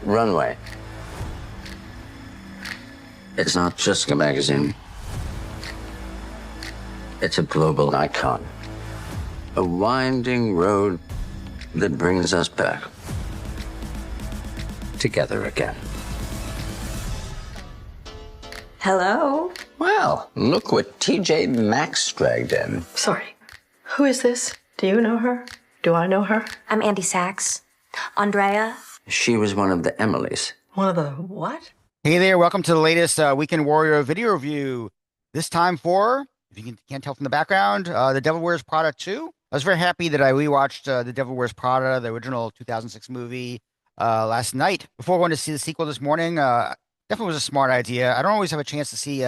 Runway. It's not just a magazine. It's a global icon. A winding road that brings us back together again. Hello? Well, look what TJ Maxx dragged in. Sorry. Who is this? Do you know her? Do I know her? I'm Andy Sachs. Andrea? She was one of the Emilys. One of the what? Hey there, welcome to the latest Weekend Warrior video review. This time for, if you can't tell from the background, The Devil Wears Prada 2. I was very happy that I rewatched The Devil Wears Prada, the original 2006 movie, last night. Before going to see the sequel this morning, definitely was a smart idea. I don't always have a chance to see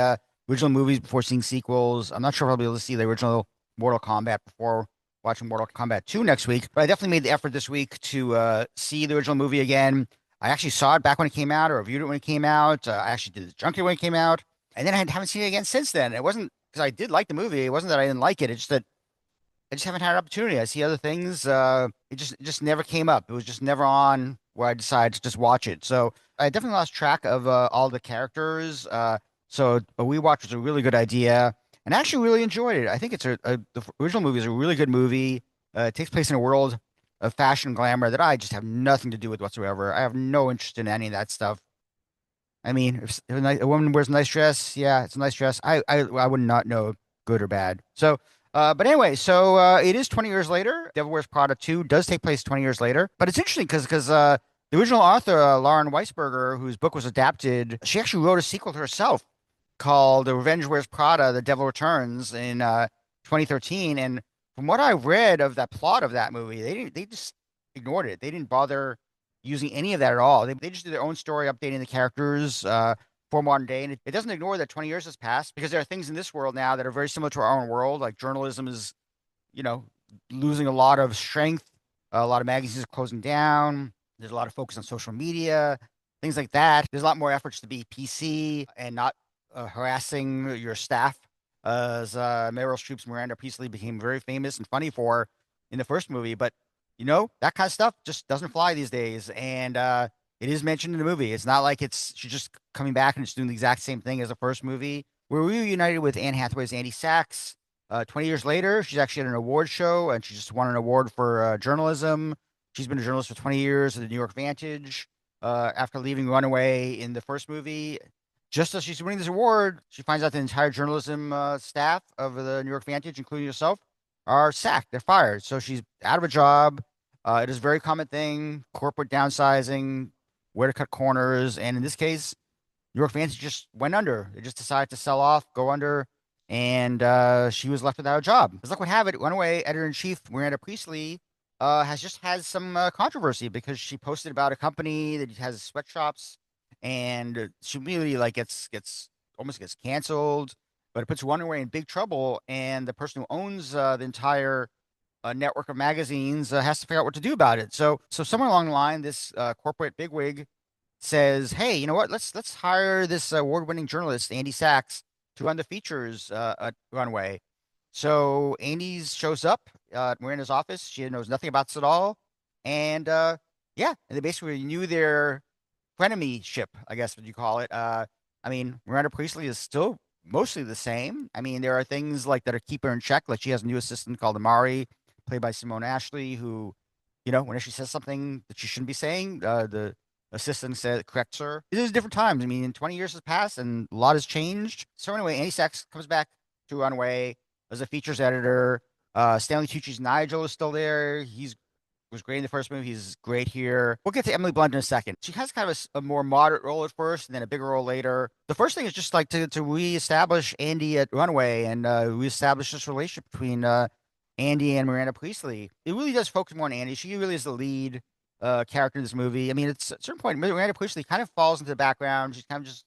original movies before seeing sequels. I'm not sure if I'll be able to see the original Mortal Kombat before watching Mortal Kombat 2 next week, but I definitely made the effort this week to see the original movie again. I actually saw it back when it came out, or reviewed it when it came out. I actually did the junket when it came out, and then I haven't seen it again since then. It wasn't because I did like the movie. It wasn't that I didn't like it. It's just that I just haven't had an opportunity. I see other things. It just never came up. It was just never on where I decided to just watch it. So I definitely lost track of all the characters. So a rewatch was a really good idea, and I actually really enjoyed it. I think the original movie is a really good movie. It takes place in a world of fashion and glamour that I just have nothing to do with whatsoever. I have no interest in any of that stuff. I mean, if a woman wears a nice dress, yeah, it's a nice dress. I would not know good or bad. So, but anyway, so it is 20 years later. Devil Wears Prada 2 does take place 20 years later. But it's interesting because the original author, Lauren Weisberger, whose book was adapted, she actually wrote a sequel to herself called The Revenge Wears Prada, The Devil Returns in 2013. And from what I read of that plot of that movie, they just ignored it. They didn't bother using any of that at all. They just did their own story, updating the characters for modern day. And it doesn't ignore that 20 years has passed because there are things in this world now that are very similar to our own world. Like journalism is, losing a lot of strength. A lot of magazines are closing down. There's a lot of focus on social media, things like that. There's a lot more efforts to be PC and not harassing your staff, as Meryl Streep's Miranda Priestley became very famous and funny for in the first movie. But that kind of stuff just doesn't fly these days. And it is mentioned in the movie. It's not like she's just coming back and it's doing the exact same thing as the first movie. We're reunited with Anne Hathaway's Andy Sachs. 20 years later, she's actually at an award show and she just won an award for journalism. She's been a journalist for 20 years at the New York Vantage. After leaving Runaway in the first movie, just as she's winning this award, she finds out the entire journalism staff of the New York Vantage, including herself, are sacked. They're fired. So she's out of a job. It is a very common thing, corporate downsizing, where to cut corners. And in this case, New York Vantage just went under. They just decided to sell off, go under, and she was left without a job. As luck would have it, Runaway editor-in-chief Miranda Priestley has just had some controversy because she posted about a company that has sweatshops, and she immediately almost gets canceled. But it puts Runaway in big trouble, and the person who owns the entire network of magazines has to figure out what to do about it. So somewhere along the line, this corporate bigwig says, "Hey, you know what? Let's hire this award-winning journalist, Andy Sachs, to run the features at Runway." So Andy shows up at Miranda's office. She knows nothing about this at all, and and they basically renew their frenemyship, I guess what you call it. Miranda Priestley is still mostly the same. I mean, there are things like that are keep her in check. Like she has a new assistant called Amari, played by Simone Ashley, who, whenever she says something that she shouldn't be saying, the assistant corrects her. It is different times. I mean, 20 years has passed and a lot has changed. So anyway, Andy Sachs comes back to Runway as a features editor. Stanley Tucci's Nigel is still there. Was great in the first movie. He's great here. We'll get to Emily Blunt in a second. She has kind of a more moderate role at first and then a bigger role later. The first thing is just like to reestablish Andy at Runway and reestablish this relationship between Andy and Miranda Priestley. It really does focus more on Andy. She really is the lead character in this movie. I mean, at a certain point, Miranda Priestley kind of falls into the background. She's kind of just,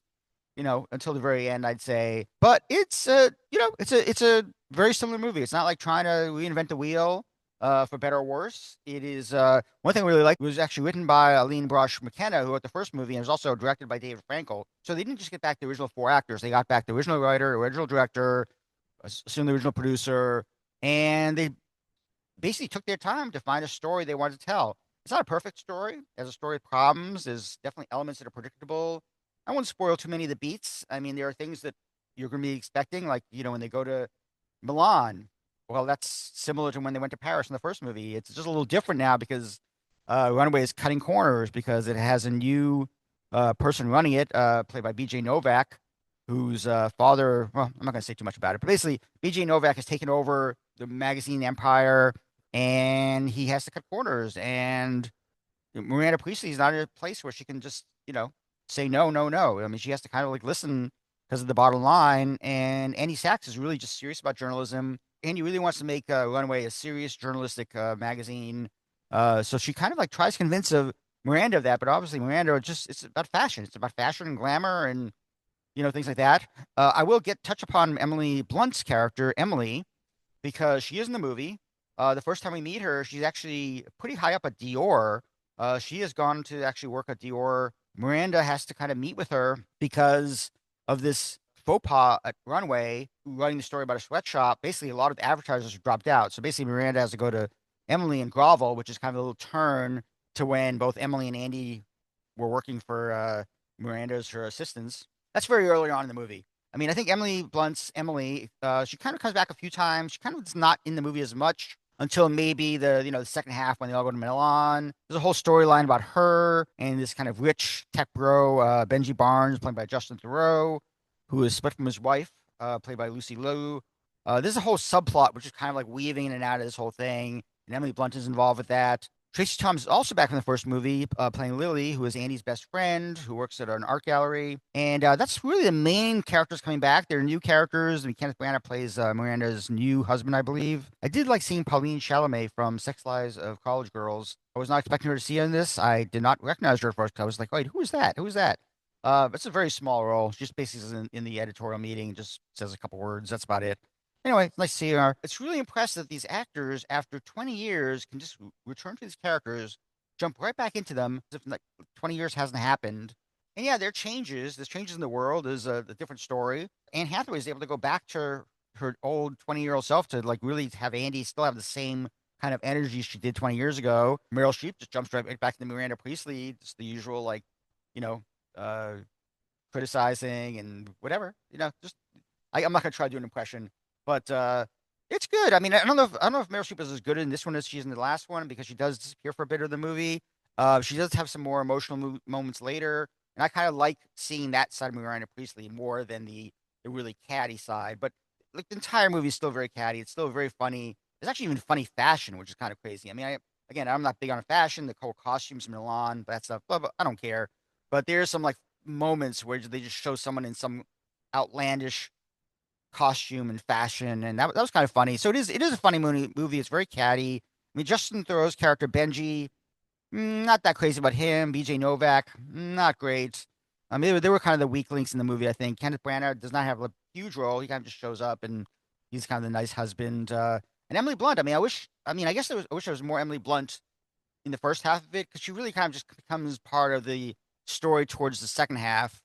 until the very end, I'd say. But it's it's a very similar movie. It's not like trying to reinvent the wheel. For better or worse, it is one thing I really liked. It was actually written by Aline Brosh McKenna, who wrote the first movie, and it was also directed by David Frankel. So they didn't just get back the original four actors; they got back the original writer, original director, assumed the original producer, and they basically took their time to find a story they wanted to tell. It's not a perfect story. As a story of problems, there's definitely elements that are predictable. I won't spoil too many of the beats. I mean, there are things that you're going to be expecting, like, when they go to Milan. Well, that's similar to when they went to Paris in the first movie. It's just a little different now because Runaway is cutting corners because it has a new person running it, played by BJ Novak, whose father, well, I'm not going to say too much about it, but basically, BJ Novak has taken over the magazine empire and he has to cut corners. And Miranda Priestley is not in a place where she can just, say no, no, no. I mean, she has to kind of like listen because of the bottom line. And Andy Sachs is really just serious about journalism. Andy really wants to make Runaway a serious journalistic magazine. So she kind of like tries to convince Miranda of that, but obviously Miranda it's about fashion. It's about fashion and glamour and things like that. I will touch upon Emily Blunt's character, Emily, because she is in the movie. The first time we meet her, she's actually pretty high up at Dior. She has gone to actually work at Dior. Miranda has to kind of meet with her because of this faux pas at Runway, running the story about a sweatshop. Basically, a lot of advertisers dropped out. So basically, Miranda has to go to Emily and grovel, which is kind of a little turn to when both Emily and Andy were working for Miranda as her assistants. That's very early on in the movie. I mean, I think Emily Blunt's Emily, she kind of comes back a few times. She kind of is not in the movie as much until maybe the second half when they all go to Milan. There's a whole storyline about her and this kind of rich tech bro, Benji Barnes, played by Justin Theroux, who is split from his wife, played by Lucy Liu. There's a whole subplot which is kind of like weaving in and out of this whole thing, and Emily Blunt is involved with that. Tracy Thomas is also back from the first movie, playing Lily, who is Andy's best friend, who works at an art gallery. And that's really the main characters coming back. They're new characters. I mean, Kenneth Branagh plays Miranda's new husband, I believe. I did like seeing Pauline Chalamet from Sex Lives of College Girls. I was not expecting her to see her in this. I did not recognize her at first. I was like, wait, who is that? Who is that? It's a very small role. She just basically is in the editorial meeting, just says a couple words. That's about it. Anyway, nice to see her. It's really impressive that these actors, after 20 years, can just return to these characters, jump right back into them as if like 20 years hasn't happened. And yeah, there are changes. There's changes in the world. There's a different story. Anne Hathaway is able to go back to her old 20-year-old self to like really have Andy still have the same kind of energy she did 20 years ago. Meryl Streep just jumps right back into Miranda Priestley, just the usual like, you know, criticizing and whatever. Just I'm not gonna try to do an impression. But it's good. I mean, I don't know if Meryl Streep is as good in this one as she's in the last one because she does disappear for a bit of the movie. She does have some more emotional moments later, and I kind of like seeing that side of Miranda Priestley more than the really catty side. But like the entire movie is still very catty. It's still very funny. There's actually even funny fashion, which is kind of crazy. I mean, I'm not big on fashion, the whole costumes, Milan, that stuff. But I don't care. But there's some like moments where they just show someone in some outlandish costume and fashion, and that was kind of funny. So it is a funny movie. It's very catty. I mean, Justin Theroux's character Benji, not that crazy about him. BJ Novak, not great. I mean, they were kind of the weak links in the movie. I think Kenneth Branagh does not have a huge role. He kind of just shows up, and he's kind of the nice husband. And Emily Blunt. I mean, I guess I wish there was more Emily Blunt in the first half of it because she really kind of just becomes part of the story towards the second half.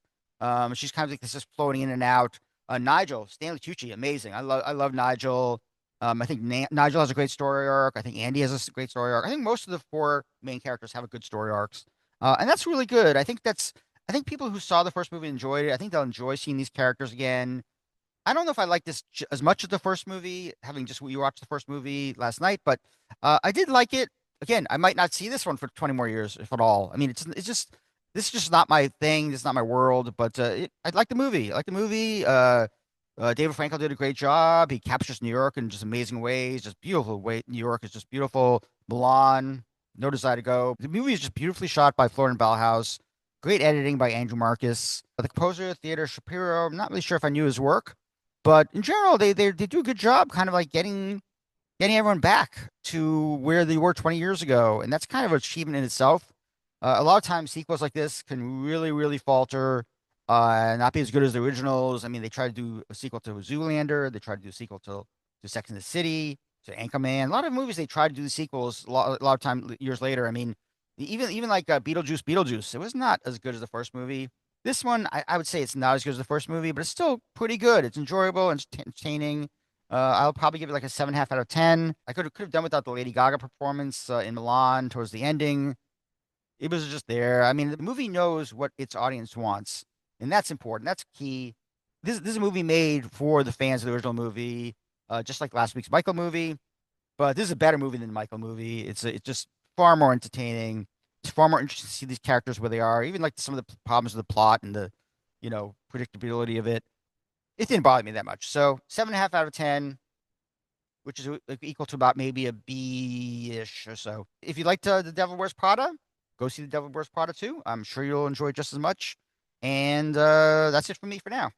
She's kind of like this just floating in and out. Nigel, Stanley Tucci, amazing. I love Nigel. I think Nigel has a great story arc. I think Andy has a great story arc. I think most of the four main characters have a good story arcs, and that's really good. I think people who saw the first movie enjoyed it. I think they'll enjoy seeing these characters again. I don't know if I like this as much as the first movie, having just rewatched the first movie last night, but I did like it. Again, I might not see this one for 20 more years, if at all. I mean, it's just this is just not my thing. This is not my world. But I like the movie. I like the movie. David Frankel did a great job. He captures New York in just amazing ways, just beautiful way. New York is just beautiful. Milan, No Desire to Go. The movie is just beautifully shot by Florian Bauhaus. Great editing by Andrew Marcus. The composer, Theodore Shapiro, I'm not really sure if I knew his work, but in general, they do a good job kind of like getting everyone back to where they were 20 years ago. And that's kind of an achievement in itself. A lot of times sequels like this can really, really falter, not be as good as the originals. I mean, they tried to do a sequel to Zoolander. They tried to do a sequel to Sex and the City, to Anchorman. A lot of movies, they tried to do the sequels a lot of time years later. I mean, even like Beetlejuice, it was not as good as the first movie. This one, I would say it's not as good as the first movie, but it's still pretty good. It's enjoyable and entertaining. I'll probably give it like a 7.5 out of 10. I could have done without the Lady Gaga performance in Milan towards the ending. It was just there. I mean, the movie knows what its audience wants, and that's important. That's key. This is a movie made for the fans of the original movie, just like last week's Michael movie. But this is a better movie than the Michael movie. It's just far more entertaining. It's far more interesting to see these characters where they are, even like some of the problems with the plot and the, predictability of it. It didn't bother me that much. So 7.5 out of 10, which is equal to about maybe a B-ish or so. If you liked The Devil Wears Prada, go see The Devil Wears Prada 2. I'm sure you'll enjoy it just as much. And that's it for me for now.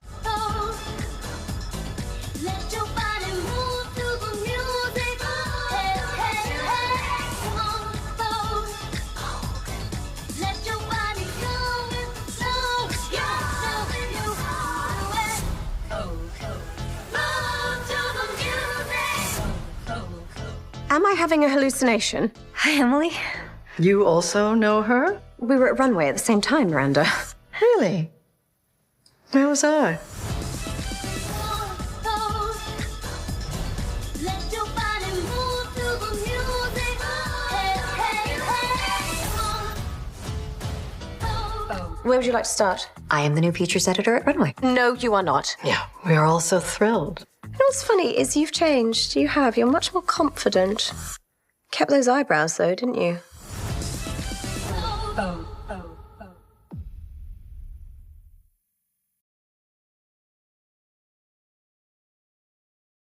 Am I having a hallucination? Hi, Emily. You also know her? We were at Runway at the same time, Miranda. Really? Where was I? Where would you like to start? I am the new features editor at Runway. No, you are not. Yeah, we are all so thrilled. You know what's funny is you've changed. You have. You're much more confident. Kept those eyebrows, though, didn't you?